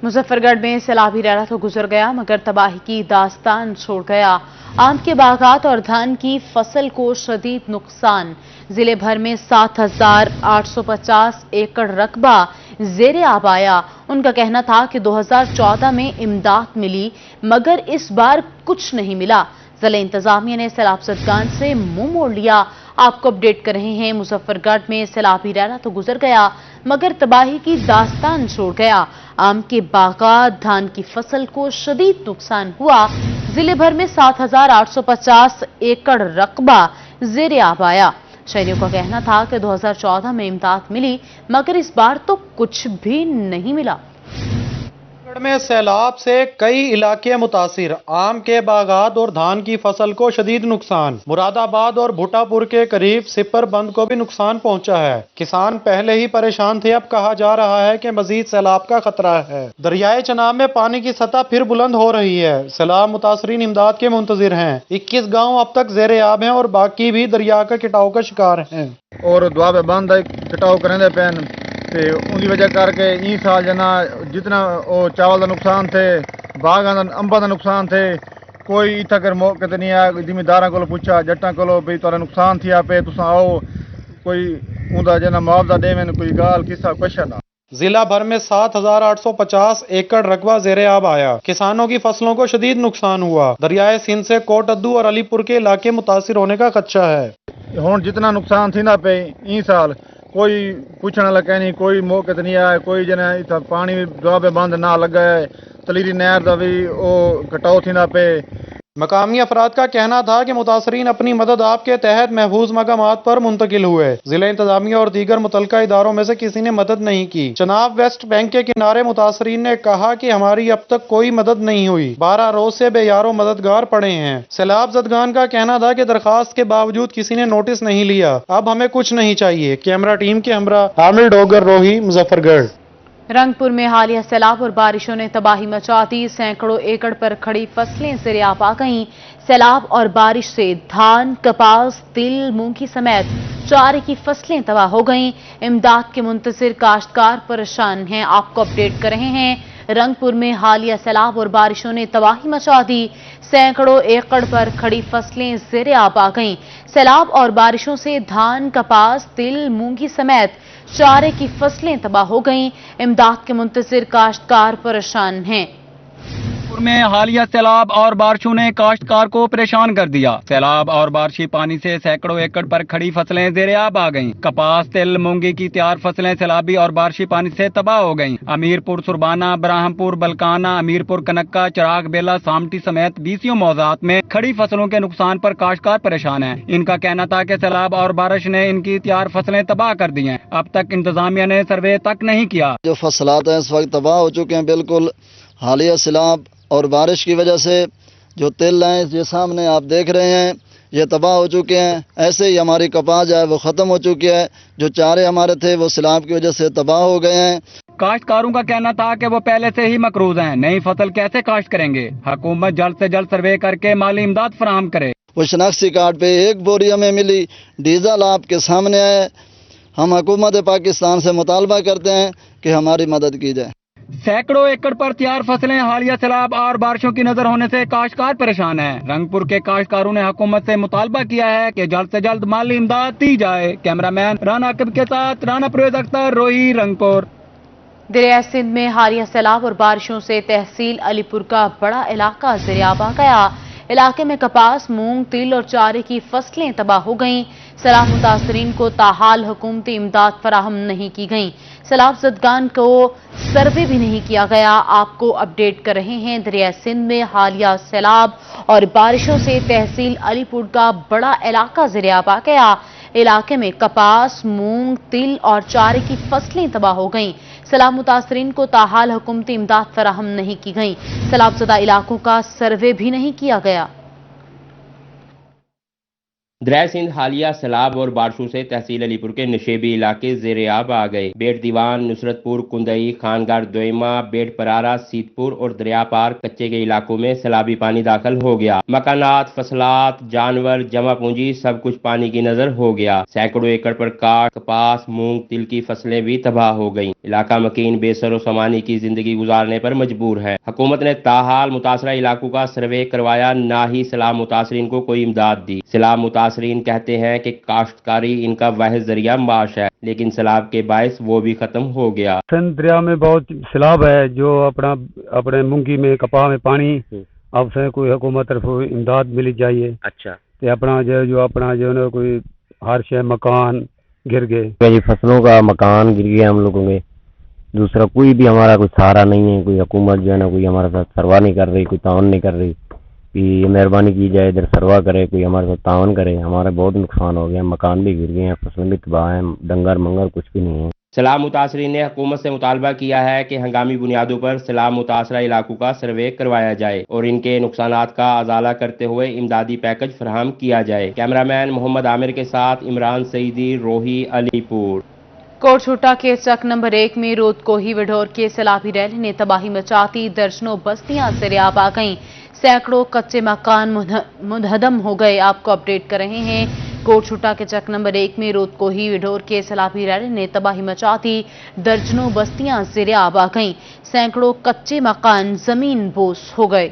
मुजफ्फरगढ़ में सैलाबी रैला तो गुजर गया मगर तबाही की दास्तान छोड़ गया। आम के बागात और धान की फसल को शदीद नुकसान। जिले भर में 7,850 एकड़ रकबा जेरे आब आया। उनका कहना था कि 2014 में इमदाद मिली मगर इस बार कुछ नहीं मिला। जिला इंतजामिया ने सैलाब ज़दगान से मुंह मोड़ लिया। आपको अपडेट कर रहे हैं। मुजफ्फरगढ़ में सैलाबी रैला तो गुजर गया मगर तबाही की दास्तान छोड़ गया। आम के बागात धान की फसल को शदीद नुकसान हुआ। जिले भर में 7,850 एकड़ रकबा जेरे आब आया। शहरियों का कहना था कि 2014 में इमदाद मिली मगर इस बार तो कुछ भी नहीं मिला। में सैलाब से कई इलाके मुतासिर। आम के बागात और धान की फसल को शदीद नुकसान। मुरादाबाद और भुट्टापुर के करीब सिपर बंद को भी नुकसान पहुंचा है। किसान पहले ही परेशान थे, अब कहा जा रहा है कि मजीद सैलाब का खतरा है। दरियाए चनाब में पानी की सतह फिर बुलंद हो रही है। सैलाब मुतासरीन इमदाद के मुंतजिर हैं। 21 गाँव अब तक जेरे आब हैं और बाकी भी दरिया का कटाव का शिकार हैं और दुआ बंद कटाव करेंगे पैन ਤੇ ਉਹਦੀ ਵਜ੍ਹਾ ਕਰਕੇ ਇਹ ਸਾਲ ਜਨਾ ਜਿਤਨਾ ਉਹ ਚਾਵਲ ਦਾ ਨੁਕਸਾਨ ਥੇ ਬਾਗਾਂ ਦਾ ਅੰਬਾਂ ਦਾ ਨੁਕਸਾਨ ਥੇ ਕੋਈ ਇੱਥੇ ਕਰ ਮੌਕੇ ਤੇ ਨਹੀਂ ਆ। ਜ਼ਿਮੀਂਦਾਰਾਂ ਕੋਲ ਪੁੱਛਾ ਜੱਟਾਂ ਕੋਲੋਂ ਵੀ ਤੁਹਾਡਾ ਨੁਕਸਾਨ ਥਿਆ ਪਏ ਤੁਸੀਂ ਆਓ ਕੋਈ ਉਹਦਾ ਜਨਾ ਮੁਆਵਜ਼ਾ ਦੇਵਨ कोई गाल किस्सा क्वेश्चन। जिला भर में 7,850 एकड़ रकबा जेरे आब आया। किसानों की फसलों को शदीद नुकसान हुआ। दरियाए सिंध से कोटअद्दू और अलीपुर के इलाके मुतासिर होने का खदशा है। हुण जितना नुकसान थी ना पे ई साल कोई पूछने वाला नहीं, कोई मौके ते नहीं आया। कोई जना इतना पानी दुआबे बंद ना लगा है। तलीरी नहर का भी वो कटाव थी ना पे। मकामी अफराद का कहना था कि मुतासरीन अपनी मदद आपके तहत महफूज मकामात पर मुंतकिल हुए। जिला इंतजामिया और दीगर मुतलका इदारों में से किसी ने मदद नहीं की। चनाब वेस्ट बैंक के किनारे मुतासरीन ने कहा कि हमारी अब तक कोई मदद नहीं हुई। 12 रोज से बेयारो मददगार पड़े हैं। सैलाब ज़दगान का कहना था कि दरखास्त के बावजूद किसी ने नोटिस नहीं लिया। अब हमें कुछ नहीं चाहिए। कैमरा टीम के हमरा आमिर डोगर रोही, मुजफ्फरगढ़। रंगपुर में हालिया सैलाब और बारिशों ने तबाही मचा दी। सैकड़ों एकड़ पर खड़ी फसलें ज़ेरे आब आ गईं। सैलाब और बारिश से धान, कपास, तिल, मूंग समेत चारे की फसलें तबाह हो गईं। इमदाद के मुंतज़िर काश्तकार परेशान हैं। आपको अपडेट कर रहे हैं। रंगपुर में हालिया सैलाब और बारिशों ने तबाही मचा दी। सैकड़ों एकड़ पर खड़ी फसलें ज़ेरे आब आ गईं। सैलाब और बारिशों से धान, कपास, तिल, मूंगी समेत चारे की फसलें तबाह हो गईं। इमदाद के मुंतज़िर काश्तकार परेशान हैं। में हालिया सैलाब और बारिशों ने काश्तकार को परेशान कर दिया। सैलाब और बारिशी पानी से सैकड़ों एकड़ पर खड़ी फसलें ज़ेरे आब आ गईं। कपास, तिल, मूंगी की तैयार फसलें सैलाबी और बारिशी पानी से तबाह हो गईं। अमीरपुर, सुरबाना, ब्राह्मपुर, बलकाना, अमीरपुर, कनक्का, चिराग बेला, सामटी समेत 20 मौज़ात में खड़ी फसलों के नुकसान पर काश्तकार परेशान है। इनका कहना था कि सैलाब और बारिश ने इनकी तैयार फसलें तबाह कर दी हैं। अब तक इंतजामिया ने सर्वे तक नहीं किया। जो फसलात हैं इस वक्त तबाह हो चुके हैं बिल्कुल। हालिया सैलाब और बारिश की वजह से जो तिल हैं ये सामने आप देख रहे हैं ये तबाह हो चुके हैं। ऐसे ही हमारी कपास जो है वो ख़त्म हो चुकी है। जो चारे हमारे थे वो सैलाब की वजह से तबाह हो गए हैं। काश्तकारों का कहना था कि वो पहले से ही मकरूज हैं। नई फसल कैसे काश्त करेंगे? हुकूमत जल्द से जल्द सर्वे करके माली इमदाद फराहम करे। वो शनाख्ती कार्ड पे एक बोरी हमें मिली। डीजल आपके सामने है। हम हुकूमत पाकिस्तान से मुतालबा करते हैं कि हमारी मदद की जाए। सैकड़ों एकड़ पर तैयार फसलें हालिया सैलाब और बारिशों की नजर होने से काश्तकार परेशान हैं। रंगपुर के काश्तकारों ने हुकूमत से मुतालबा किया है कि जल्द से जल्द माली इमदाद दी जाए। कैमरामैन राना आकिब के साथ राना परवेज अख्तर, रोही, रंगपुर। दरिया सिंध में हालिया सैलाब और बारिशों से तहसील अलीपुर का बड़ा इलाका ज़ेरे आब आ गया। इलाके में कपास, मूंग, तिल और चारे की फसलें तबाह हो गईं। सैलाब मुतासरीन को ताहाल हुकूमती इमदाद फराहम नहीं की गई। सैलाब ज़दगान को सर्वे भी नहीं किया गया। आपको अपडेट कर रहे हैं। दरिया सिंध में हालिया सैलाब और बारिशों से तहसील अलीपुर का बड़ा इलाका ज़ेरे आब आ गया। इलाके में कपास, मूंग, तिल और चारे की फसलें तबाह हो गईं। सैलाब मुतासरीन को ताहाल हुकूमती इमदाद फराहम नहीं की गई। सैलाबज़दा इलाकों का सर्वे भी नहीं किया गया। दरिया सिंध हालिया सैलाब और बारिशों से तहसील अलीपुर के नशेबी इलाके ज़ेरे आब आ गए। बेट दीवान, नुसरतपुर, कुंदई, खानगार दोयमा, बेट परारा, सीतपुर और दरिया पार कच्चे के इलाकों में सैलाबी पानी दाखिल हो गया। मकानात, फसलात, जानवर, जमा पूंजी सब कुछ पानी की नजर हो गया। सैकड़ों एकड़ पर काट, कपास, मूंग, तिल की फसलें भी तबाह हो गईं। इलाका मकीन बेसर व समानी की जिंदगी गुजारने पर मजबूर है। हुकूमत ने ताहाल मुतासरा इलाकों का सर्वे करवाया, ना ही सैलाब मुतासरीन को कोई इमदाद दी। सैलाब मुतासरीन कहते हैं कि काश्तकारी इनका वाहिद जरिया माश है, लेकिन सैलाब के बायस वो भी खत्म हो गया। सिंध दरिया में बहुत सैलाब है, जो अपने मुंगी में कपा में पानी, अब से कोई हुकूमत तरफ इमदाद मिली चाहिए। अच्छा, तो अपना जो ना कोई हर शय मकान गिर गए, जी फसलों का मकान गिर गया हम लोगों के। दूसरा कोई भी हमारा कोई सहारा नहीं है, कोई हुकूमत जो है ना कोई हमारे साथ सरवा नहीं कर रही, कोई तावन नहीं कर रही कि ये मेहरबानी की जाए इधर सरवा करे, कोई हमारे साथ तावन करे। हमारा बहुत नुकसान हो गया, मकान भी गिर गए हैं, फसलें भी तबाह हैं, डंगर मंगर कुछ भी नहीं है। सैलाब मुतासरीन ने हुकूमत से मुतालबा किया है कि हंगामी बुनियादों पर सैलाब मुतासरा इलाकों का सर्वे करवाया जाए और इनके नुकसानात का अजाला करते हुए इमदादी पैकेज फराहम किया जाए। कैमरामैन मोहम्मद आमिर के साथ इमरान सईदी, रोही, अलीपुर। कोटछुट्टा के चक नंबर 1 में रोदकोही विढोर के सैलाबी रैली ने तबाही मचाती, दर्जनों बस्तियां सरियाब आ गईं, सैकड़ों कच्चे मकान मुनहदम हो गए। आपको अपडेट कर रहे हैं, कोटछुट्टा के चक नंबर 1 में रोदकोही विढोर के सैलाबी रैली ने तबाही मचाती, दर्जनों बस्तियां सरियाब आ गईं, सैकड़ों कच्चे मकान जमीन बोस हो गए।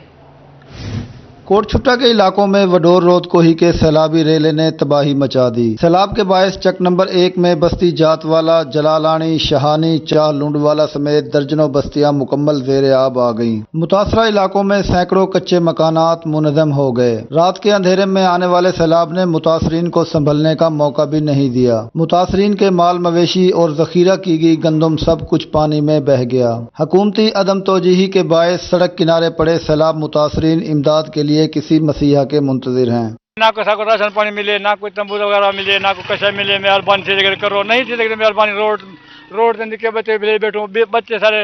कोटछुट्टा के इलाकों में वडोर रोदकोही के सैलाबी रेले ने तबाही मचा दी। सैलाब के बायस चक नंबर 1 में बस्ती जातवाला, जलालानी, शहानी, चाह लुंडवाला समेत दर्जनों बस्तियां मुकम्मल ज़ेरे आब आ गईं। मुतासरा इलाकों में सैकड़ों कच्चे मकानात मुनहदम हो गए। रात के अंधेरे में आने वाले सैलाब ने मुतासरीन को संभलने का मौका भी नहीं दिया। मुतासरीन के माल मवेशी और जखीरा की गई गंदम सब कुछ पानी में बह गया। हुकूमती अदम तोजीही के बायस सड़क किनारे पड़े सैलाब मुतासरीन इमदाद के लिए किसी मसीहा के मुंतजिर हैं। ना कोई साको राशन पानी मिले, ना कोई तंबू वगैरह मिले, ना कोई कशा मिले। मेहरबानी से अगर करो, नहीं थी लेकिन मेहरबानी रोड के बच्चे भी बैठो, बच्चे सारे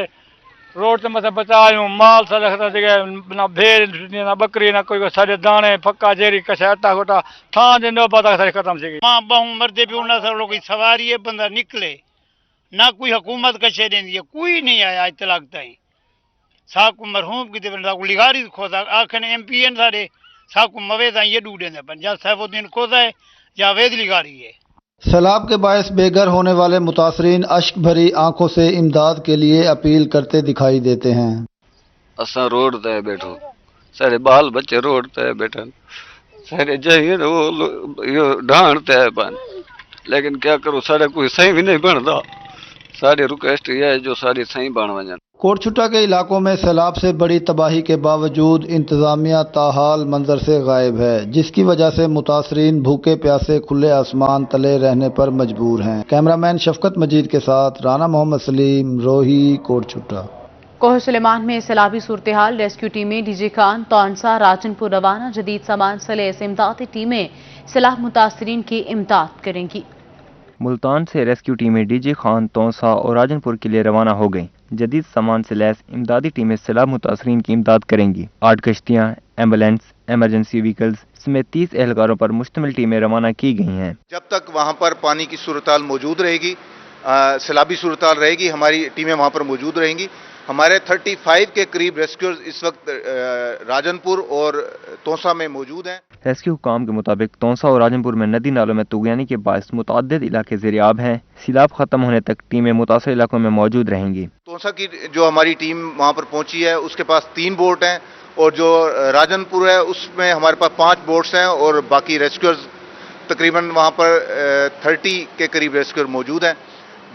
रोड से मतलब बचाऊं, माल सारा जगह ना भेड़ ना बकरी ना कोई सारे दाने फक्का जेरी कशा आटा गोटा था दिन पता सारे खत्म से मां बहु मरदे भी उन्हें सब लोग सवारी है, बंदा निकले ना कोई हुकूमत कशे देनी है, कोई नहीं आया आज तक ही। साकू मरहूम की लिगारी खोदा आखने MP सारे साकू मवेदा ये डूडे ने पन या सैफुद्दीन खोदा है या वेद लिगारी है। सैलाब के बायस बेघर होने वाले मुतासरीन अश्क भरी आंखों से इमदाद के लिए अपील करते दिखाई देते हैं। असा रोड ते बैठो, सारे बाल बच्चे रोड ते बैठन, सारे जाइए वो ढाण ते बन, लेकिन क्या करो सारे कोई सही भी नहीं बनता। सारी रिक्वेस्ट ये है जो सारी सही बन वजन। कोटछुट्टा के इलाकों में सैलाब से बड़ी तबाही के बावजूद इंतजामिया ताहाल मंजर से गायब है, जिसकी वजह से मुतासरीन भूखे प्यासे खुले आसमान तले रहने पर मजबूर हैं। कैमरामैन शफकत मजीद के साथ राना मोहम्मद सलीम, रोही, कोटछुट्टा। कोह सुलेमान में सैलाबी सूरत-ए-हाल, रेस्क्यू टीमें डीजे खान, तौनसा, राजनपुर रवाना, जदीद सामान सलेस इमदादी टीमें सैलाब मुतासरीन की इमदाद करेंगी। मुल्तान से रेस्क्यू टीमें डीजे खान, तौनसा और राजनपुर के लिए रवाना हो गईं। जदीद सामान से लैस इमदादी टीमें सैलाब मुतासरीन की इमदाद करेंगी। 8 कश्तियाँ, एम्बुलेंस, एमरजेंसी व्हीकल्स समेत 30 एहलकारों पर मुश्तमिल टीमें रवाना की गई हैं। जब तक वहाँ पर पानी की सूरत-ए-हाल मौजूद रहेगी, सैलाबी सूरत-ए-हाल रहेगी, हमारी टीमें वहाँ पर मौजूद रहेंगी। हमारे 35 के करीब रेस्क्यूअर्स इस वक्त राजनपुर और तौसा में मौजूद हैं। रेस्क्यू हुकाम के मुताबिक तौसा और राजनपुर में नदी नालों में तुगयानी के बायस मुतअद्दिद इलाके ज़ेरे-आब हैं। सैलाब खत्म होने तक टीमें मुतासर इलाकों में मौजूद रहेंगी। तौसा की जो हमारी टीम वहाँ पर पहुंची है उसके पास 3 बोट हैं और जो राजनपुर है उसमें हमारे पास 5 बोट्स हैं और बाकी रेस्क्यूअर्स तकरीबन वहाँ पर 30 के करीब रेस्क्यूअर मौजूद हैं,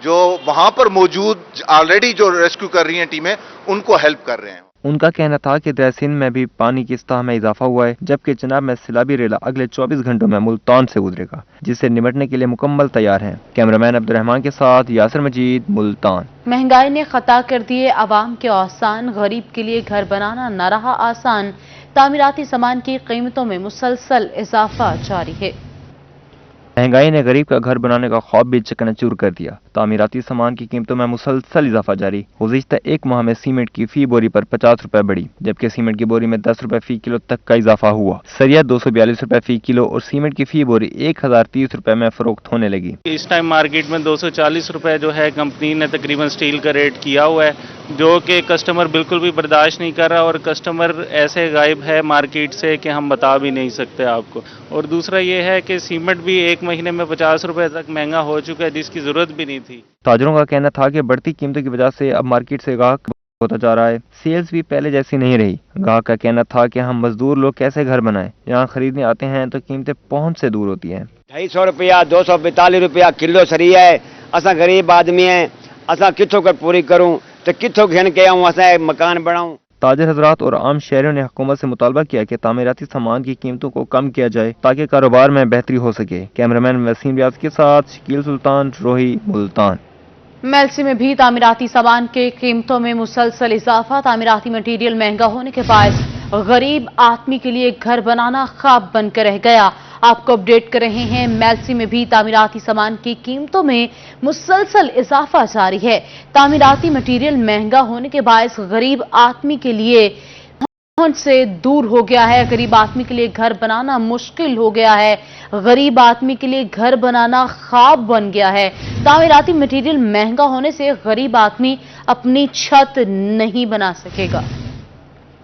जो वहाँ पर मौजूद ऑलरेडी जो रेस्क्यू कर रही हैं टीमें उनको हेल्प कर रहे हैं। उनका कहना था कि दरिया सिंध में भी पानी की सतह में इजाफा हुआ है, जबकि चनाब में सैलाबी रेला अगले 24 घंटों में मुल्तान से गुजरेगा, जिससे निपटने के लिए मुकम्मल तैयार हैं। कैमरामैन अब्दुर्रहमान के साथ यासिर मजीद, मुल्तान। महंगाई ने खता कर दिए आवाम के औसान, गरीब के लिए घर बनाना न रहा आसान, तामीराती सामान की कीमतों में मुसलसल इजाफा जारी है। महंगाई ने गरीब का घर बनाने का ख्वाब भी चकनाचूर कर दिया। तामीराती सामान की कीमतों में मुसलसल इजाफा जारी। गुज़िश्ता एक माह में सीमेंट की फी बोरी पर 50 रुपए बढ़ी, जबकि सीमेंट की बोरी में 10 रुपए फी किलो तक का इजाफा हुआ। सरिया 242 रुपए फी किलो और सीमेंट की फी बोरी 1030 रुपए में फरोख्त होने लगी। इस टाइम मार्केट में 240 रुपए जो है कंपनी ने तकरीबन स्टील का रेट किया हुआ है, जो कि कस्टमर बिल्कुल भी बर्दाश्त नहीं कर रहा और कस्टमर ऐसे गायब है मार्केट से कि हम बता भी नहीं सकते आपको। और दूसरा ये है कि सीमेंट भी एक महीने में 50 रुपए तक महंगा हो चुका है, जिसकी जरूरत भी नहीं थी। ताजरों का कहना था कि बढ़ती कीमतों की वजह से अब मार्केट से गाहक होता जा रहा है। सेल्स भी पहले जैसी नहीं रही। गाहक का कहना था कि हम मजदूर लोग कैसे घर बनाएं, यहाँ खरीदने आते हैं तो कीमतें पहुंच से दूर होती हैं। 250 रुपया 245 रुपया किलो सरी है। असा गरीब आदमी है, असा किथों कर पूरी करूं तो किथों घिन के आऊं, असा मकान बनाऊं। ताजर हजरात और आम शहरियों ने हुकूमत से मुतालबा किया कि तामीराती सामान की कीमतों को कम किया जाए ताकि कारोबार में बेहतरी हो सके। कैमरामैन वसीम रियाज के साथ शकील सुल्तान, रोही, मुल्तान। मेलसी में भी तामीराती सामान के कीमतों में मुसलसल इजाफा। तामीराती मटीरियल महंगा होने के बायस गरीब आदमी के लिए घर बनाना ख्वाब बनकर रह गया। आपको अपडेट कर रहे हैं, मेलसी में भी तामीराती सामान की कीमतों में मुसलसल इजाफा जारी है। तामीराती मटीरियल महंगा होने के बायस गरीब आदमी के लिए पहुंच से दूर हो गया है। गरीब आदमी के लिए घर बनाना मुश्किल हो गया है। गरीब आदमी के लिए घर बनाना ख्वाब बन गया है। तामीराती मटीरियल महंगा होने से गरीब आदमी अपनी छत नहीं बना सकेगा।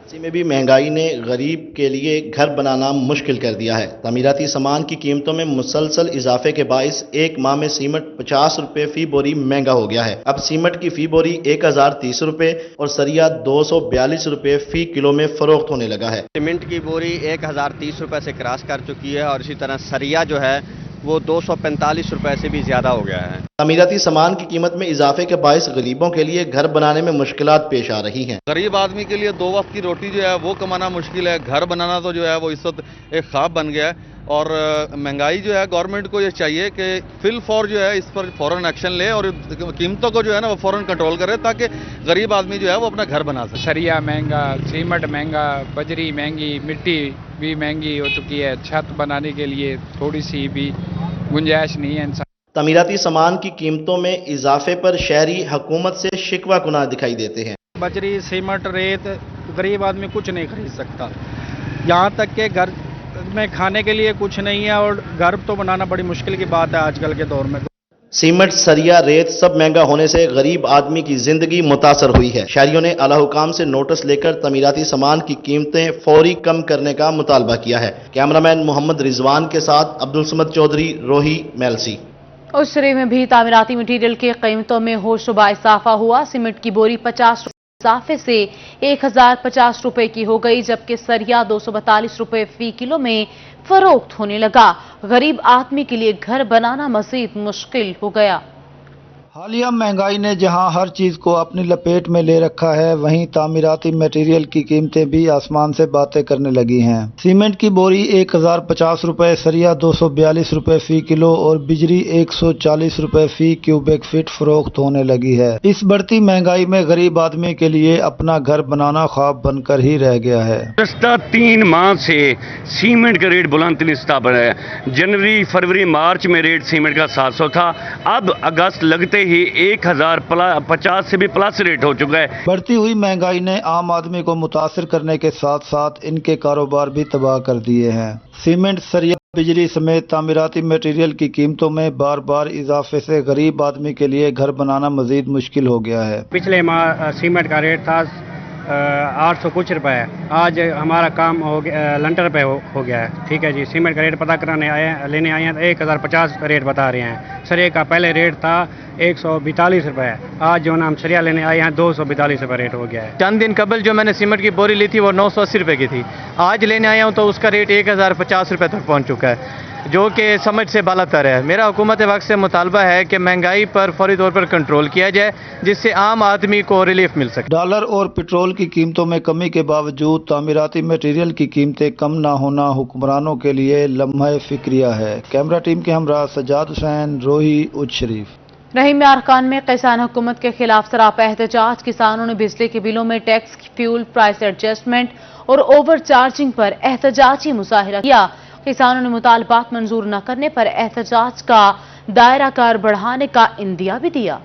मेलसी में भी महंगाई ने गरीब के लिए घर बनाना मुश्किल कर दिया है। तामीराती सामान की कीमतों में मुसलसल इजाफे के बायस एक माह में सीमेंट 50 रुपए फी बोरी महंगा हो गया है। अब सीमेंट की फी बोरी 1030 रुपए और सरिया 242 रुपए फी किलो में फरोख्त होने लगा है। सीमेंट की बोरी 1030 रुपए से क्रॉस कर चुकी है और इसी तरह सरिया जो है वो 245 रुपए से भी ज्यादा हो गया है। तामीराती सामान की कीमत में इजाफे के बायस गरीबों के लिए घर बनाने में मुश्किलात पेश आ रही हैं। गरीब आदमी के लिए 2 वक्त की रोटी जो है वो कमाना मुश्किल है। घर बनाना तो जो है वो इस वक्त एक ख्वाब बन गया है। और महंगाई जो है, गवर्नमेंट को ये चाहिए कि फिल फॉर जो है इस पर फौरन एक्शन ले और कीमतों को जो है ना वो फौरन कंट्रोल करे ताकि गरीब आदमी जो है वो अपना घर बना सके। सरिया महंगा, सीमेंट महंगा, बजरी महंगी, मिट्टी भी महंगी हो चुकी है। छत बनाने के लिए थोड़ी सी भी गुंजाइश नहीं है। तामीराती सामान की कीमतों में इजाफे पर शहरी हुकूमत से शिकवा कुना दिखाई देते हैं। बजरी, सीमेंट, रेत गरीब आदमी कुछ नहीं खरीद सकता। यहाँ तक के घर में खाने के लिए कुछ नहीं है और घर तो बनाना बड़ी मुश्किल की बात है आजकल के दौर में। सीमेंट, सरिया, रेत सब महंगा होने से गरीब आदमी की जिंदगी मुतासर हुई है। शहरियों ने आला हुकाम से नोटिस लेकर तामीराती सामान की कीमतें फौरी कम करने का मुतालबा किया है। कैमरामैन मोहम्मद रिजवान के साथ अब्दुल समद चौधरी, रोही, मेलसी। उसरी में भी तामीराती मटीरियल की कीमतों में होशरुबा इजाफा हुआ। सीमेंट की बोरी 50 इजाफे से 1050 रुपए की हो गई, जबकि सरिया 242 रुपए फी किलो में फरोख्त होने लगा। गरीब आदमी के लिए घर बनाना मजीद मुश्किल हो गया। हालिया महंगाई ने जहां हर चीज को अपनी लपेट में ले रखा है, वहीं तामीराती मटेरियल की कीमतें भी आसमान से बातें करने लगी हैं। सीमेंट की बोरी 1050 रुपए, सरिया 242 रुपए फी किलो और बिजली 140 रुपए फी क्यूबिक फीट फरोख्त होने लगी है। इस बढ़ती महंगाई में गरीब आदमी के लिए अपना घर बनाना ख्वाब बनकर ही रह गया है। गुज़श्ता 3 माह से सीमेंट का रेट बुलंद पर है। जनवरी, फरवरी, मार्च में रेट सीमेंट का 700 था। अब अगस्त लगते ही 1050 से भी प्लस रेट हो चुका है। बढ़ती हुई महंगाई ने आम आदमी को मुतासिर करने के साथ साथ इनके कारोबार भी तबाह कर दिए हैं। सीमेंट, सरिया, बिजली समेत तामीराती मटेरियल की कीमतों में बार बार इजाफे से गरीब आदमी के लिए घर बनाना मजीद मुश्किल हो गया है। पिछले माह सीमेंट का रेट था 800 कुछ रुपए, आज हमारा काम हो गया लंटर पे हो गया है। ठीक है जी, सीमेंट का रेट पता कराने लेने आए हैं तो 1050 रेट बता रहे हैं। सरिया का पहले रेट था 142 रुपए, आज जो ना हम सरिया लेने आए हैं 242 रुपए रेट हो गया है। चंद दिन कबल जो मैंने सीमेंट की बोरी ली थी वो 980 रुपए की थी, आज लेने आया हूँ तो उसका रेट 1050 रुपए तक पहुँच चुका है, जो कि समझ से बालातर है। मेरा हुकूमत वक्त से मुतालबा है कि महंगाई पर फौरी तौर पर कंट्रोल किया जाए, जिससे आम आदमी को रिलीफ मिल सके। डॉलर और पेट्रोल की कीमतों में कमी के बावजूद तामीराती मटेरियल की कीमतें कम ना होना हुक्मरानों के लिए लम्हा फिक्रिया है। कैमरा टीम के हमरा सजाद हुसैन, रोही, उज शरीफ। रहीम अरकान में किसान हुकूमत के खिलाफ सरापा एहतजाज। किसानों ने बिजली के बिलों में टैक्स, फ्यूल प्राइस एडजस्टमेंट और ओवर चार्जिंग पर एहतजाजी मुजाहिरा किया। किसानों ने मुतालबात मंजूर न करने पर एहतजाज का दायरा कार बढ़ाने का इंदिया भी दिया।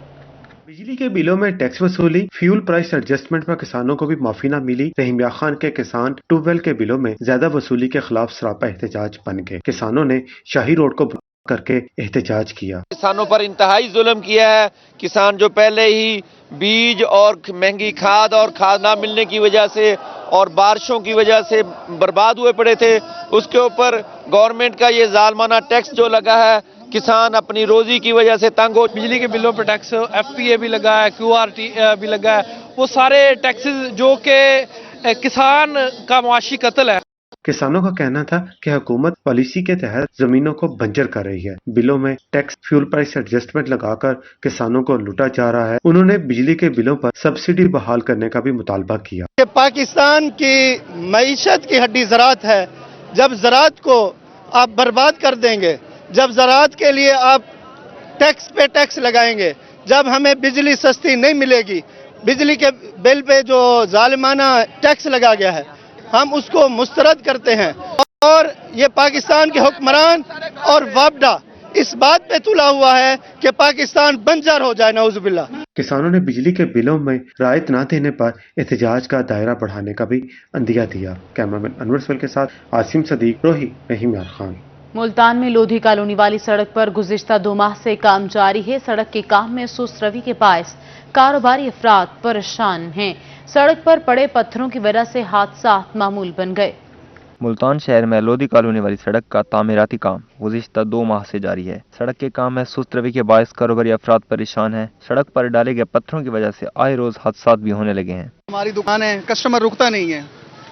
बिजली के बिलों में टैक्स वसूली, फ्यूल प्राइस एडजस्टमेंट पर किसानों को भी माफी न मिली। रहीम खान के किसान ट्यूबवेल के बिलों में ज्यादा वसूली के खिलाफ सरापा एहतजाज बन गए। किसानों ने शाही रोड को करके एहतजाज किया। किसानों पर इंतहाई जुल्म किया है। किसान जो पहले ही बीज और महंगी खाद और खाद ना मिलने की वजह से اور بارشوں کی وجہ سے برباد ہوئے پڑے تھے، اس کے اوپر گورنمنٹ کا یہ ظالمانہ ٹیکس جو لگا ہے، کسان اپنی روزی کی وجہ سے تنگ ہو. بجلی کے بلوں پر ٹیکس، ایف پی اے بھی لگا ہے، کیو آر ٹی بھی لگا ہے، وہ سارے ٹیکسز جو کہ کسان کا معاشی قتل ہے. کسانوں کا کہنا تھا کہ حکومت پالیسی کے تحت زمینوں کو بنجر کر رہی ہے، بلوں میں ٹیکس فیول پرائس ایڈجسٹمنٹ لگا کر کسانوں کو لوٹا جا رہا ہے. انہوں نے بجلی کے بلوں پر سبسڈی بحال کرنے کا بھی مطالبہ کیا. کہ پاکستان کی معیشت کی ہڈی زراعت ہے، جب زراعت کو آپ برباد کر دیں گے، جب زراعت کے لیے آپ ٹیکس پہ ٹیکس لگائیں گے، جب ہمیں بجلی سستی نہیں ملے گی، بجلی کے بل پہ جو ظالمانہ ٹیکس لگا گیا ہے ہم اس کو مسترد کرتے ہیں. اور یہ پاکستان کے حکمران اور وابڈا اس بات پہ تلا ہوا ہے کہ پاکستان بنجر ہو جائے، نعوذ باللہ. کسانوں نے بجلی کے بلوں میں رعایت نہ دینے پر احتجاج کا دائرہ بڑھانے کا بھی عندیہ دیا. کیمرامین انور سول کے ساتھ عاصم صدیق، روہی، رحیم یار خان. ملتان میں لودھی کالونی والی سڑک پر گزشتہ 2 ماہ سے کام جاری ہے. سڑک کے کام میں سست روی کے باعث کاروباری افراد پریشان ہیں. سڑک پر پڑے پتھروں کی وجہ سے حادثات معمول بن گئے. ملتان شہر میں لودھی کالونی والی سڑک کا تعمیراتی کام گزشتہ 2 ماہ سے جاری ہے. سڑک کے کام میں سست روی کے باعث کاروباری افراد پریشان ہیں. سڑک پر ڈالے گئے پتھروں کی وجہ سے آئے روز حادثات بھی ہونے لگے ہیں. ہماری دکان ہے، کسٹمر رکتا نہیں ہے،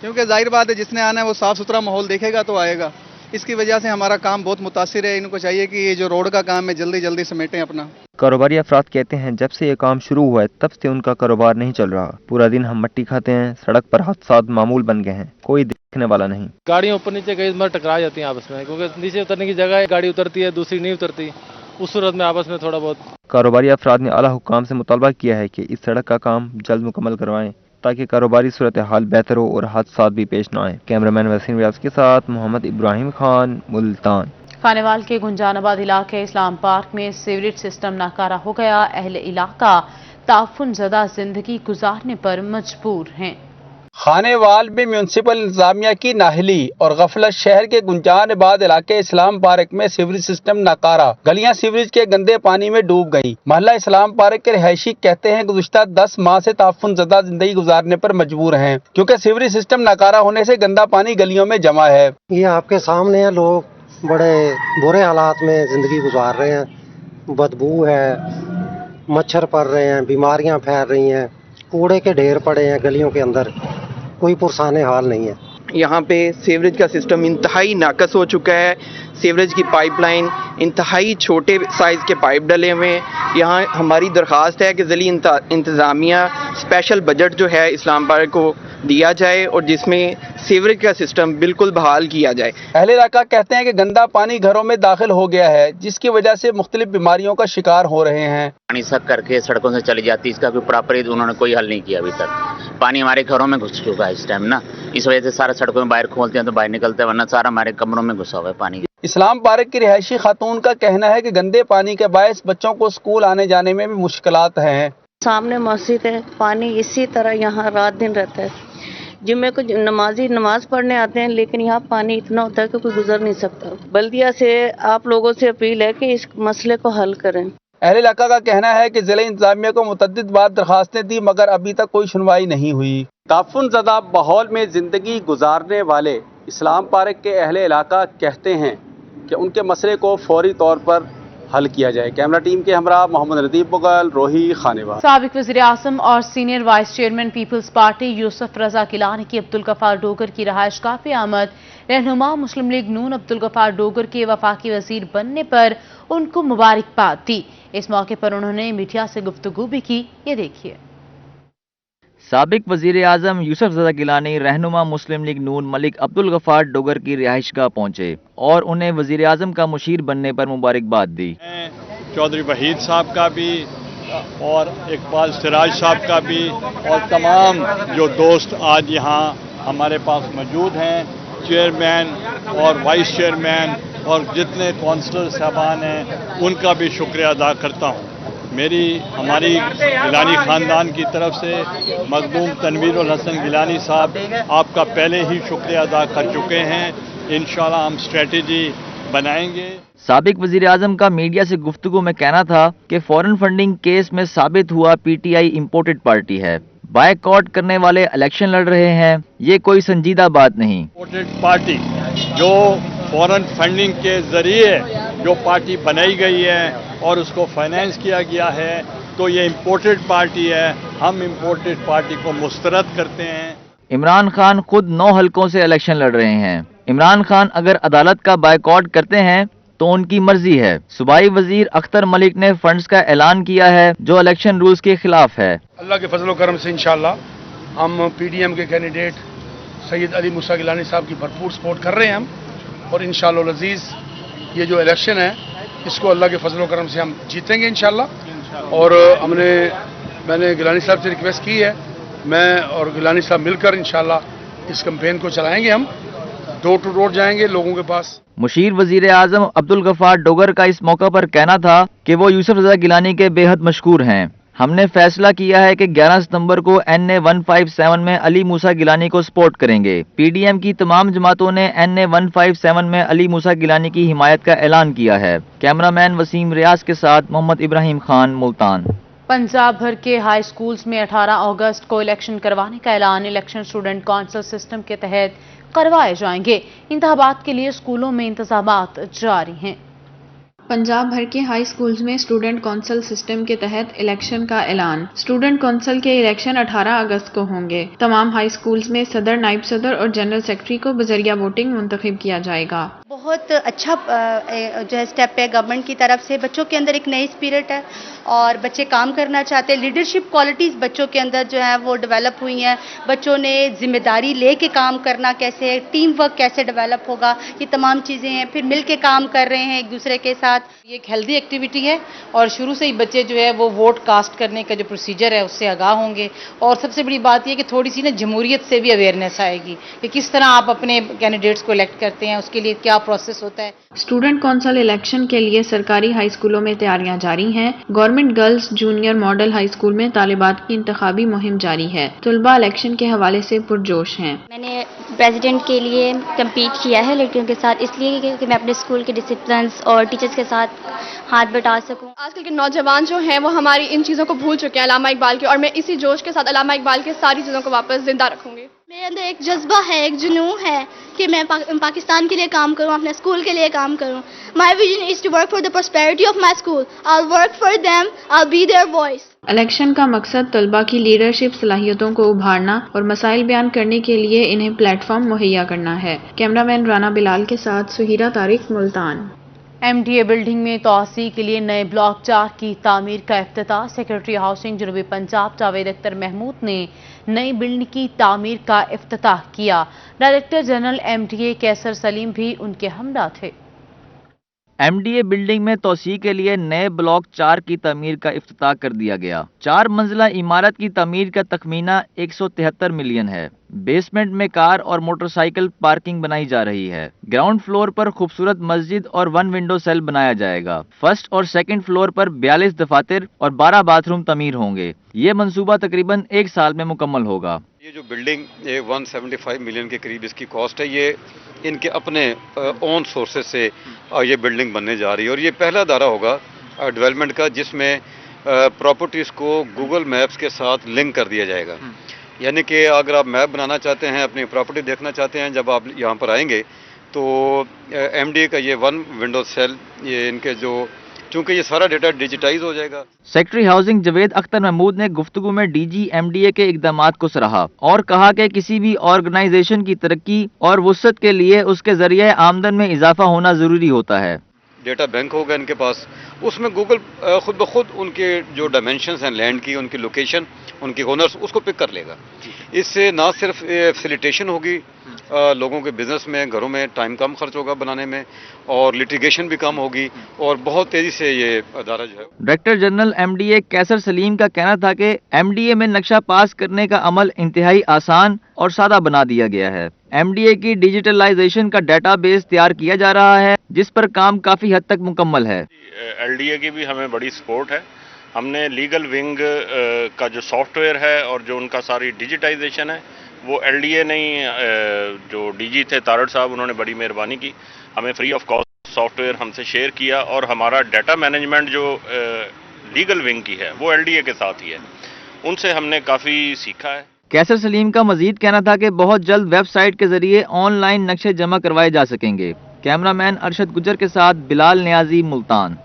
کیونکہ ظاہر بات ہے جس نے آنا ہے وہ صاف ستھرا ماحول دیکھے گا تو آئے گا. اس کی وجہ سے ہمارا کام بہت متاثر ہے. ان کو چاہیے کہ یہ جو روڈ کا کام ہے جلدی جلدی سمیٹیں اپنا. کاروباری افراد کہتے ہیں جب سے یہ کام شروع ہوا ہے تب سے ان کا کاروبار نہیں چل رہا. پورا دن ہم مٹی کھاتے ہیں. سڑک پر حادثات معمول بن گئے ہیں، کوئی دیکھنے والا نہیں. گاڑیاں اوپر نیچے کئی بار ٹکرا جاتی ہیں آپس میں، کیونکہ نیچے اترنے کی جگہ ہے، گاڑی اترتی ہے دوسری نہیں اترتی، اس صورت میں آپس میں تھوڑا بہت. کاروباری افراد نے اعلیٰ حکام سے مطالبہ کیا ہے کہ اس سڑک کا کام جلد مکمل کروائیں تاکہ کاروباری صورتحال بہتر ہو اور حادثات بھی پیش نہ آئیں. کیمرامین وسیم ریاض کے ساتھ محمد ابراہیم خان، ملتان. خانیوال کے گنجان آباد علاقے اسلام پارک میں سیوریج سسٹم ناکارہ ہو گیا. اہل علاقہ تعفن زدہ زندگی گزارنے پر مجبور ہیں. خانیوال میں میونسپل انتظامیہ کی نااہلی اور غفلت شہر کے گنجان آباد علاقے اسلام پارک میں سیوریج سسٹم ناکارہ، گلیاں سیوریج کے گندے پانی میں ڈوب گئیں. محلہ اسلام پارک کے رہائشی کہتے ہیں گزشتہ 10 ماہ سے تعفن زدہ زندگی گزارنے پر مجبور ہیں کیونکہ سیوریج سسٹم ناکارہ ہونے سے گندا پانی گلیوں میں جمع ہے. یہ آپ کے سامنے ہے، لوگ بڑے برے حالات میں زندگی گزار رہے ہیں. بدبو ہے، مچھر پڑ رہے ہیں، بیماریاں پھیل رہی ہیں، کوڑے کے ڈھیر پڑے ہیں گلیوں کے اندر، کوئی پرسان حال نہیں ہے. یہاں پہ سیوریج کا سسٹم انتہائی ناقص ہو چکا ہے. سیوریج کی پائپ لائن انتہائی چھوٹے سائز کے پائپ ڈلے ہوئے ہیں. یہاں ہماری درخواست ہے کہ ضلعی انتظامیہ اسپیشل بجٹ جو ہے اسلام پارک کو دیا جائے اور جس میں سیوریج کا سسٹم بالکل بحال کیا جائے. اہل علاقہ کہتے ہیں کہ گندا پانی گھروں میں داخل ہو گیا ہے جس کی وجہ سے مختلف بیماریوں کا شکار ہو رہے ہیں. پانی سک کر کے سڑکوں سے چلی جاتی، اس کا کوئی پراپر انہوں نے کوئی حل نہیں کیا ابھی تک. پانی ہمارے گھروں میں گھس چکا ہے اس ٹائم نا، اس وجہ سے سارا سڑکوں میں باہر کھولتے ہیں تو باہر نکلتے ہیں، ورنہ سارا ہمارے کمروں میں گھسا ہوا ہے پانی. اسلام پارک کی رہائشی خاتون کا کہنا ہے کہ گندے پانی کے باعث بچوں کو اسکول آنے جانے میں بھی مشکلات ہیں. سامنے مسجد ہے، پانی اسی طرح یہاں رات دن رہتا ہے. جمعے کو نمازی نماز پڑھنے آتے ہیں لیکن یہاں پانی اتنا ہوتا ہے کہ کوئی گزر نہیں سکتا. بلدیہ سے آپ لوگوں سے اپیل ہے کہ اس مسئلے کو حل کریں. اہل علاقہ کا کہنا ہے کہ ضلع انتظامیہ کو متعدد بار درخواستیں دی مگر ابھی تک کوئی سنوائی نہیں ہوئی. تعفن زدہ ماحول میں زندگی گزارنے والے اسلام پارک کے اہل علاقہ کہتے ہیں کہ ان کے مسئلے کو فوری طور پر حل کیا جائے. کیمرہ ٹیم کے ہمراہ محمد ردیف مغل، روہی، خانیوال. سابق وزیر اعظم اور senior vice chairman Peoples Party Yousuf Raza Gilani کی عبدالغفار ڈوگر کی رہائش گاہ پہ آمد. رہنما مسلم لیگ نون عبدالغفار ڈوگر کے وفاقی وزیر بننے پر ان کو مبارکباد دی. اس موقع پر انہوں نے میڈیا سے گفتگو بھی کی. یہ دیکھیے. سابق وزیر اعظم یوسف رضا گیلانی رہنما مسلم لیگ نون ملک عبدالغفار ڈوگر کی رہائش گاہ پہنچے اور انہیں وزیر اعظم کا مشیر بننے پر مبارکباد دی. چودھری وحید صاحب کا بھی اور اقبال سراج صاحب کا بھی اور تمام جو دوست آج یہاں ہمارے پاس موجود ہیں، چیئرمین اور وائس چیئرمین اور جتنے کونسلر صاحبان ہیں ان کا بھی شکریہ ادا کرتا ہوں. ہماری گیلانی خاندان کی طرف سے مخدوم تنویر الحسن گیلانی صاحب آپ کا پہلے ہی شکریہ ادا کر چکے ہیں. انشاءاللہ ہم اسٹریٹجی बनाएंगे। साबिक वजीर आजम का मीडिया से गुफ्तगू में कहना था कि फॉरेन फंडिंग केस में साबित हुआ पीटीआई इंपोर्टेड पार्टी है, बायकॉट करने वाले इलेक्शन लड़ रहे हैं, ये कोई संजीदा बात नहीं। इंपोर्टेड पार्टी जो फॉरेन फंडिंग के जरिए जो पार्टी बनाई गई है और उसको फाइनेंस किया गया है, तो ये इंपोर्टेड पार्टी है। हम इंपोर्टेड पार्टी को मुस्तरद करते हैं। इमरान खान खुद 9 हलकों से इलेक्शन लड़ रहे हैं। इमरान खान अगर अदालत का बायकॉट करते हैं तो उनकी मर्जी है। सूबाई वजीर अख्तर मलिक ने फंड्स का ऐलान किया है जो इलेक्शन रूल्स के खिलाफ है। अल्लाह के फजल करम से इंशाअल्लाह हम पीडीएम के कैंडिडेट सैयद अली मूसा गिलानी साहब की भरपूर सपोर्ट कर रहे हैं हम, और इंशाअल्लाह अज़ीज़ ये जो इलेक्शन है इसको अल्लाह के फजल करम से हम जीतेंगे इंशाअल्लाह। और मैंने गिलानी साहब से रिक्वेस्ट की है, मैं और गिलानी साहब मिलकर इंशाअल्लाह इस कैंपेन को चलाएंगे। हम डोर टू डोर जाएंगे लोगों के पास। मुशीर वजीर आजम अब्दुल गफार डोगर का इस मौका पर कहना था कि वो यूसुफ रजा गिलानी के बेहद मशकूर हैं। हमने फैसला किया है कि 11 सितंबर को NA 157 में अली मूसा गिलानी को सपोर्ट करेंगे। पीडीएम की तमाम जमातों ने NA 157 में अली मूसा गिलानी की हिमायत का ऐलान किया है। कैमरामैन वसीम रियाज के साथ मोहम्मद इब्राहिम खान, मुल्तान। पंजाब भर के हाई स्कूल्स में 18 अगस्त को इलेक्शन करवाने का ऐलान इलेक्शन स्टूडेंट काउंसिल सिस्टम के तहत करवाए जाएंगे। इंतखाबात के लिए स्कूलों में इंतजामात जारी हैं। पंजाब भर के हाई स्कूल्स में स्टूडेंट काउंसिल सिस्टम के तहत इलेक्शन का ऐलान। स्टूडेंट काउंसिल के इलेक्शन 18 अगस्त को होंगे। तमाम हाई स्कूल्स में सदर, नायब सदर और जनरल सेक्रेटरी को बजरिया वोटिंग मुंतखब किया जाएगा। बहुत अच्छा जो है स्टेप है गवर्नमेंट की तरफ से। बच्चों के अंदर एक नई स्पिरिट है और बच्चे काम करना चाहते हैं। लीडरशिप क्वालिटीज़ बच्चों के अंदर जो है वो डेवलप हुई हैं। बच्चों ने जिम्मेदारी लेके काम करना कैसे है, टीम वर्क कैसे डेवलप होगा, ये तमाम चीज़ें हैं। फिर मिल के काम कर रहे हैं एक दूसरे के साथ। ये एक हेल्दी एक्टिविटी है और शुरू से ही बच्चे जो है वो वोट कास्ट करने का जो प्रोसीजर है उससे आगाह होंगे। और सबसे बड़ी बात यह कि थोड़ी सी ना जमहूरियत से भी अवेयरनेस आएगी कि किस तरह आप अपने कैंडिडेट्स को इलेक्ट करते हैं, उसके लिए क्या प्रोसेस होता है। स्टूडेंट काउंसिल इलेक्शन के लिए सरकारी हाई स्कूलों में तैयारियां जारी हैं। Government girls junior model high school में तालिबात की इंतखाबी मुहिम जारी है। तलबा इलेक्शन के हवाले से पुरजोश हैं। मैंने प्रेसिडेंट के लिए कम्पीट किया है लड़कियों के साथ, इसलिए कि मैं अपने स्कूल के डिसिप्लिन और टीचर्स के साथ हाथ बटा सकूं। आजकल के नौजवान जो हैं वो हमारी इन चीज़ों को भूल चुके हैं, अल्लामा इकबाल की, और मैं इसी जोश के साथ अल्लामा इकबाल की सारी चीज़ों को वापस जिंदा रखूंगी। मेरे अंदर एक जज्बा है, एक जुनून है कि मैं पाकिस्तान के लिए काम करूं, अपने स्कूल के लिए काम करूं। My vision is to work for the prosperity of my school. I will work for them, I will be their voice. Election का मकसद तलबा की लीडरशिप सलाहियतों को उभारना और मसाइल बयान करने के लिए इन्हें प्लेटफॉर्म मुहैया करना है। कैमरामैन राना बिलाल के साथ सुहीरा तारिक, मुल्तान। MDA बिल्डिंग में तोसी के लिए नए ब्लॉक 4 की तामीर का इफ्तिताह। सेक्रेटरी हाउसिंग जनूबी पंजाब जावेद अख्तर महमूद ने नई बिल्डिंग की तामीर का इफ्तिताह किया। डायरेक्टर जनरल MDA कैसर सलीम भी उनके हमरा थे। MDA बिल्डिंग में तोसी के लिए नए ब्लॉक 4 की तमीर का इफ्तिताह कर दिया गया। 4 मंजिला इमारत की तमीर का तखमीना 173 मिलियन है। बेसमेंट में कार और मोटरसाइकिल पार्किंग बनाई जा रही है। ग्राउंड फ्लोर पर खूबसूरत मस्जिद और 1 विंडो सेल बनाया जाएगा। फर्स्ट और सेकंड फ्लोर पर 42 दफातर और 12 बाथरूम तमीर होंगे। ये मंसूबा तकरीबन 1 साल में मुकम्मल होगा। ये जो बिल्डिंग 175 मिलियन के करीब इसकी कॉस्ट है। ये इनके अपने ओन सोर्सेज से ये बिल्डिंग बनने जा रही है और ये पहला दायरा होगा डेवलपमेंट का जिसमें प्रॉपर्टीज़ को गूगल मैप्स के साथ लिंक कर दिया जाएगा। यानी कि अगर आप मैप बनाना चाहते हैं, अपनी प्रॉपर्टी देखना चाहते हैं, जब आप यहाँ पर आएंगे तो MDA का ये 1 विंडो सेल, ये इनके जो चूंकि ये सारा डेटा डिजिटाइज हो जाएगा। सेक्रेटरी हाउसिंग जावेद अख्तर महमूद ने गुफ्तगू में DG MDA के इकदामात को सराहा और कहा कि किसी भी ऑर्गेनाइजेशन की तरक्की और वुसअत के लिए उसके जरिए आमदन में इजाफा होना जरूरी होता है। डेटा बैंक होगा इनके पास, उसमें गूगल खुद ब खुद उनके जो डायमेंशंस हैं लैंड की, उनकी लोकेशन, उनके ओनर्स, उसको पिक कर लेगा। इससे ना सिर्फ फैसिलिटेशन होगी लोगों के बिजनेस में, घरों में टाइम कम खर्च होगा बनाने में और लिटिगेशन भी कम होगी और बहुत तेजी से ये अदारा जो है। डायरेक्टर जनरल MDA कैसर सलीम का कहना था कि MDA में नक्शा पास करने का अमल इंतहाई आसान और सादा बना दिया गया है। MDA की डिजिटलाइजेशन का डेटाबेस तैयार किया जा रहा है जिस पर काम काफी हद तक मुकम्मल है। LDA की भी हमें बड़ी सपोर्ट है। हमने लीगल विंग का जो सॉफ्टवेयर है और जो उनका सारी डिजिटाइजेशन है वो LDA नहीं, जो DG थे तारड़ साहब, उन्होंने बड़ी मेहरबानी की, हमें फ्री ऑफ कॉस्ट सॉफ्टवेयर हमसे शेयर किया और हमारा डाटा मैनेजमेंट जो लीगल विंग की है वो LDA के साथ ही है, उनसे हमने काफ़ी सीखा है। कैसर सलीम का मजीद कहना था कि बहुत जल्द वेबसाइट के जरिए ऑनलाइन नक्शे जमा करवाए जा सकेंगे। कैमरामैन अरशद गुजर के साथ बिलाल नियाजी, मुल्तान।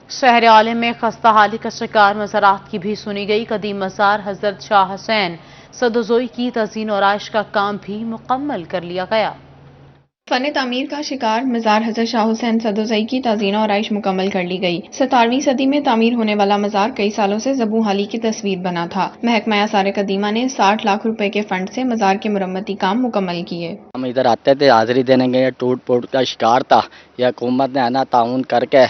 शहर आलम में खस्ता हाली का शिकार मज़ारात की भी सुनी गई। कदीम मज़ार हजरत शाह हुसैन सदोज़ोई की तज़ीन और आइश का काम भी मुकम्मल कर लिया गया। फन तामीर का शिकार मज़ार हज़रत शाह हुसैन सदोज़ई की ताज़ीन और आइश मुकम्मल कर ली गई। 17वीं सदी में तामीर होने वाला मज़ार कई सालों से ज़बू हाली की तस्वीर बना था। महकमा आसार कदीमा ने 60 लाख रुपए के फंड से मज़ार के मुरम्मती काम मुकम्मल किए। हम इधर आते थे हाजिरी देने गए, टूट फूट का शिकार था, यह हुकूमत ने आना ताउन करके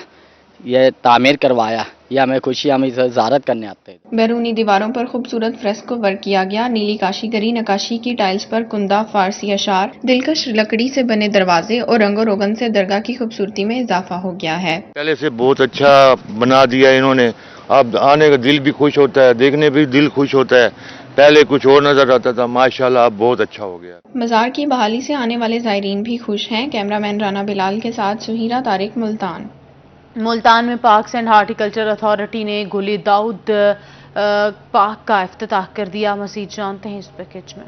ये तामीर करवाया, यह हमें खुशी, हम इसे ज़ियारत करने आते हैं। बैरूनी दीवारों पर खूबसूरत फ्रेस्को वर्क किया गया। नीली काशीगरी नकाशी की टाइल्स पर कुंदा, फारसी अशार, दिलकश लकड़ी से बने दरवाजे और रंगो रोगन से दरगाह की खूबसूरती में इजाफा हो गया है। पहले से बहुत अच्छा बना दिया इन्होंने, अब आने का दिल भी खुश होता है, देखने भी दिल खुश होता है। पहले कुछ और नजर आता था, माशाल्लाह अब बहुत अच्छा हो गया। मज़ार की बहाली से आने वाले ज़ायरीन भी खुश हैं। कैमरामैन राना बिलाल के साथ सुहीरा तारिक, मुल्तान। मुल्तान में पार्क्स एंड हॉर्टिकल्चर अथॉरिटी ने गुली दाऊद पार्क का इफ्तिताह कर दिया। मज़ीद जानते हैं इस पैकेज में।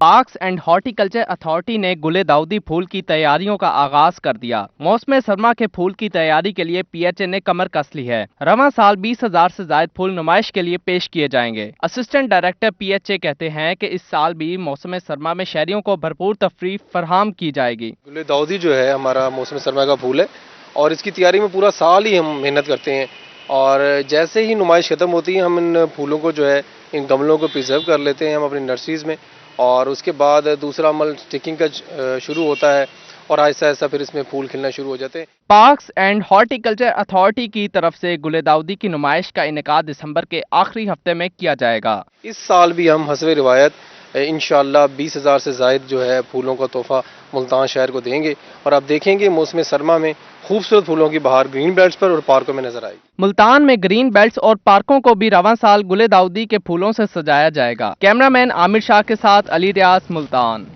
पार्क्स एंड हॉर्टिकल्चर अथॉरिटी ने गुले दाऊदी फूल की तैयारियों का आगाज कर दिया। मौसम सरमा के फूल की तैयारी के लिए PHA ने कमर कस ली है। रवां साल 20,000 से ज्यादा फूल नुमाइश के लिए पेश किए जाएंगे। असिस्टेंट डायरेक्टर PHA कहते हैं कि इस साल भी मौसम सरमा में शहरियों को भरपूर तफरीह फराहम की जाएगी। गुले दाऊदी जो है हमारा मौसम सरमा का फूल है और इसकी तैयारी में पूरा साल ही हम मेहनत करते हैं और जैसे ही नुमाइश ख़त्म होती है हम इन फूलों को जो है इन गमलों को प्रिजर्व कर लेते हैं हम अपनी नर्सरीज़ में और उसके बाद दूसरा अमल स्टिकिंग का शुरू होता है और आहिस्ता आहिस्ता फिर इसमें फूल खिलना शुरू हो जाते हैं। पार्क्स एंड हॉर्टिकल्चर अथॉरिटी की तरफ से गुले दाऊदी की नुमाइश का इनेकाद दिसंबर के आखिरी हफ्ते में किया जाएगा। इस साल भी हम हस्बे रिवायत इंशाअल्लाह 20,000 से ज़ायद जो है फूलों का तोहफा मुल्तान शहर को देंगे और आप देखेंगे मौसम सरमा में खूबसूरत फूलों की बहार ग्रीन बेल्ट्स पर और पार्कों में नजर आएगी। मुल्तान में ग्रीन बेल्ट्स और पार्कों को भी रवां साल गुले दाऊदी के फूलों से सजाया जाएगा। कैमरामैन आमिर शाह के साथ अली रियाज, मुल्तान।